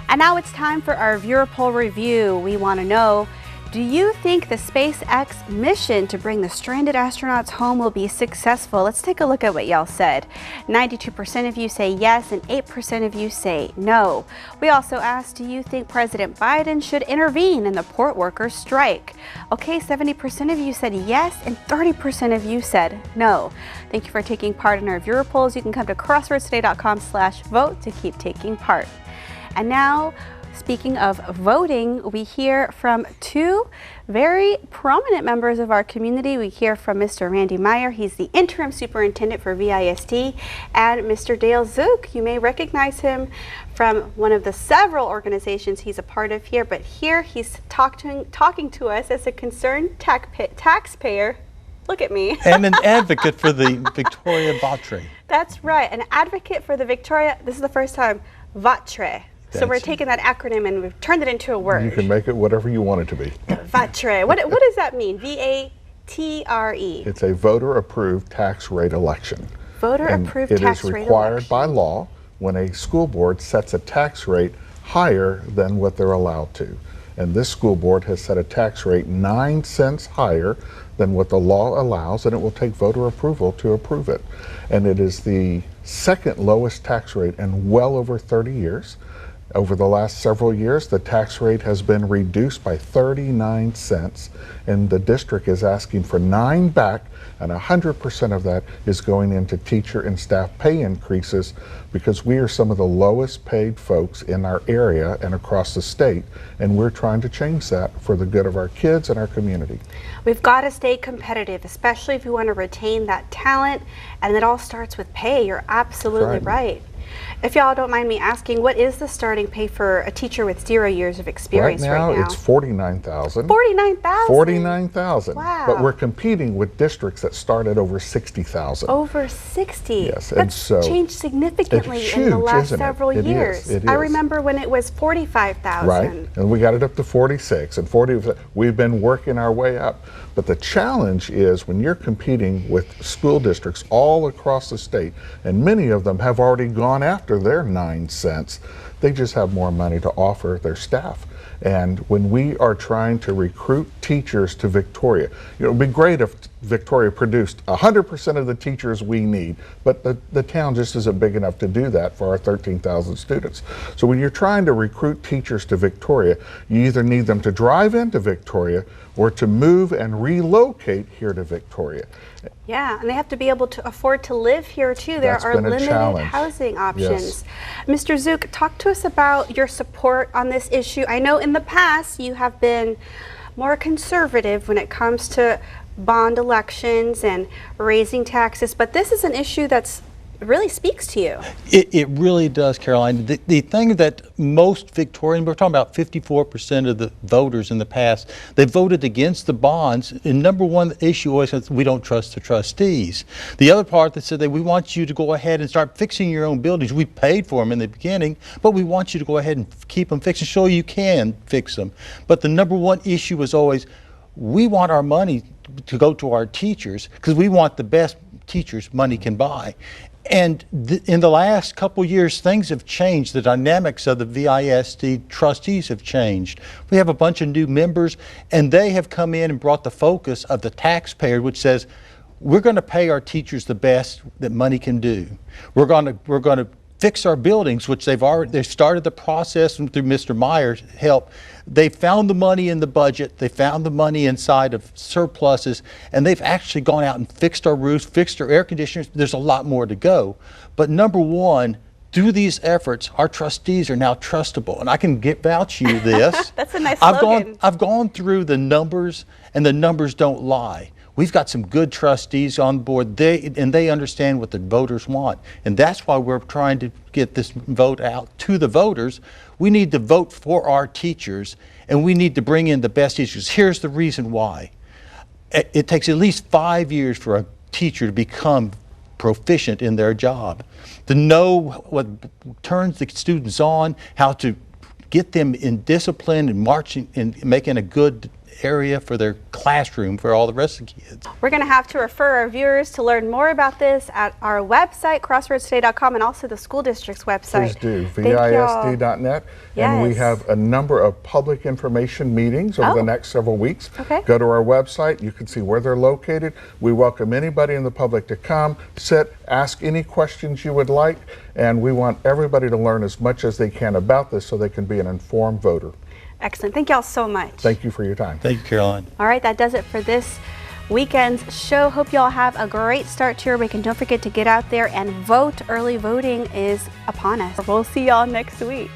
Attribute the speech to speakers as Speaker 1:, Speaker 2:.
Speaker 1: And now it's time for our viewer poll review. We want to know, do you think the SpaceX mission to bring the stranded astronauts home will be successful? Let's take a look at what y'all said. 92% of you say yes and 8% of you say no. We also asked, do you think President Biden should intervene in the port workers' strike? Okay, 70% of you said yes and 30% of you said no. Thank you for taking part in our viewer polls. You can come to crosswordstoday.com/vote to keep taking part. And now, speaking of voting, we hear from two very prominent members of our community. We hear from Mr. Randy Meyer. He's the interim superintendent for VISD, and Mr. Dale Zook. You may recognize him from one of the several organizations he's a part of here, but here he's talking to us as a concerned taxpayer. Look at me.
Speaker 2: And an advocate for the Victoria Votre.
Speaker 1: That's right, an advocate for the Victoria, this is the first time, Votre. So we're taking that acronym and we've turned it into a word.
Speaker 3: You can make it whatever you want it to be.
Speaker 1: Votre. What does that mean? V-A-T-R-E.
Speaker 3: It's a voter-approved tax rate election.
Speaker 1: Voter-approved tax rate election.
Speaker 3: It is required by law when a school board sets a tax rate higher than what they're allowed to. And this school board has set a tax rate 9 cents higher than what the law allows, and it will take voter approval to approve it. And it is the second lowest tax rate in well over 30 years. Over the last several years, the tax rate has been reduced by 39 cents, and the district is asking for 9 back, and 100% of that is going into teacher and staff pay increases because we are some of the lowest paid folks in our area and across the state, and we're trying to change that for the good of our kids and our community.
Speaker 1: We've got to stay competitive, especially if we want to retain that talent, and it all starts with pay. You're absolutely right. If y'all don't mind me asking, what is the starting pay for a teacher with 0 years of experience right now?
Speaker 3: It's $49,000.
Speaker 1: $49,000?
Speaker 3: $49,000.
Speaker 1: Wow.
Speaker 3: But we're competing with districts that start at over $60,000.
Speaker 1: Over 60?
Speaker 3: Yes.
Speaker 1: That's changed significantly in the last several years.
Speaker 3: It is.
Speaker 1: I remember when it was $45,000.
Speaker 3: Right, and we got it up to 46 and 40. We've been working our way up. But the challenge is when you're competing with school districts all across the state, and many of them have already gone after their 9 cents, they just have more money to offer their staff. And when we are trying to recruit teachers to Victoria, it would be great if Victoria produced 100% of the teachers we need, but the town just isn't big enough to do that for our 13,000 students. So when you're trying to recruit teachers to Victoria, you either need them to drive into Victoria or to move and relocate here to Victoria.
Speaker 1: Yeah, and they have to be able to afford to live here too. There are limited housing options. Yes. Mr. Zook, talk to us about your support on this issue. I know in the past you have been more conservative when it comes to bond elections and raising taxes, but this is an issue that's really speaks to you.
Speaker 2: It really does, Caroline. The thing that most Victorians, we're talking about 54% of the voters in the past, they voted against the bonds. And number one issue always is we don't trust the trustees. The other part that said that we want you to go ahead and start fixing your own buildings. We paid for them in the beginning, but we want you to go ahead and keep them fixed and show you can fix them. But the number one issue was always, we want our money to go to our teachers because we want the best teachers money can buy. And in the last couple of years, things have changed. The dynamics of the VISD trustees have changed. We have a bunch of new members, and they have come in and brought the focus of the taxpayer, which says, we're going to pay our teachers the best that money can do. We're going to fix our buildings, which they've started the process, and through Mr. Meyer's help, they found the money in the budget, they found the money inside of surpluses, and they've actually gone out and fixed our roofs, fixed our air conditioners. There's a lot more to go. But number one, through these efforts, our trustees are now trustable. And I can vouch you this.
Speaker 1: That's a nice slogan.
Speaker 2: I've gone through the numbers, and the numbers don't lie. We've got some good trustees on board, and they understand what the voters want. And that's why we're trying to get this vote out to the voters. We need to vote for our teachers, and we need to bring in the best teachers. Here's the reason why. It takes at least 5 years for a teacher to become proficient in their job, to know what turns the students on, how to get them in discipline and marching and making a good area for their classroom for all the rest of the kids.
Speaker 1: We're going to have to refer our viewers to learn more about this at our website, crossroadstoday.com, and also the school district's website.
Speaker 3: Please do,
Speaker 1: Thank y'all.
Speaker 3: VISD.net. And we
Speaker 1: Yes.
Speaker 3: have a number of public information meetings over
Speaker 1: Oh.
Speaker 3: the next several weeks.
Speaker 1: Okay.
Speaker 3: Go to our website. You can see where they're located. We welcome anybody in the public to come, sit, ask any questions you would like, and we want everybody to learn as much as they can about this so they can be an informed voter.
Speaker 1: Excellent. Thank y'all so much.
Speaker 3: Thank you for your time.
Speaker 2: Thank you, Caroline.
Speaker 1: All right, that does it for this weekend's show. Hope y'all have a great start to your week, and don't forget to get out there and vote. Early voting is upon us. We'll see y'all next week.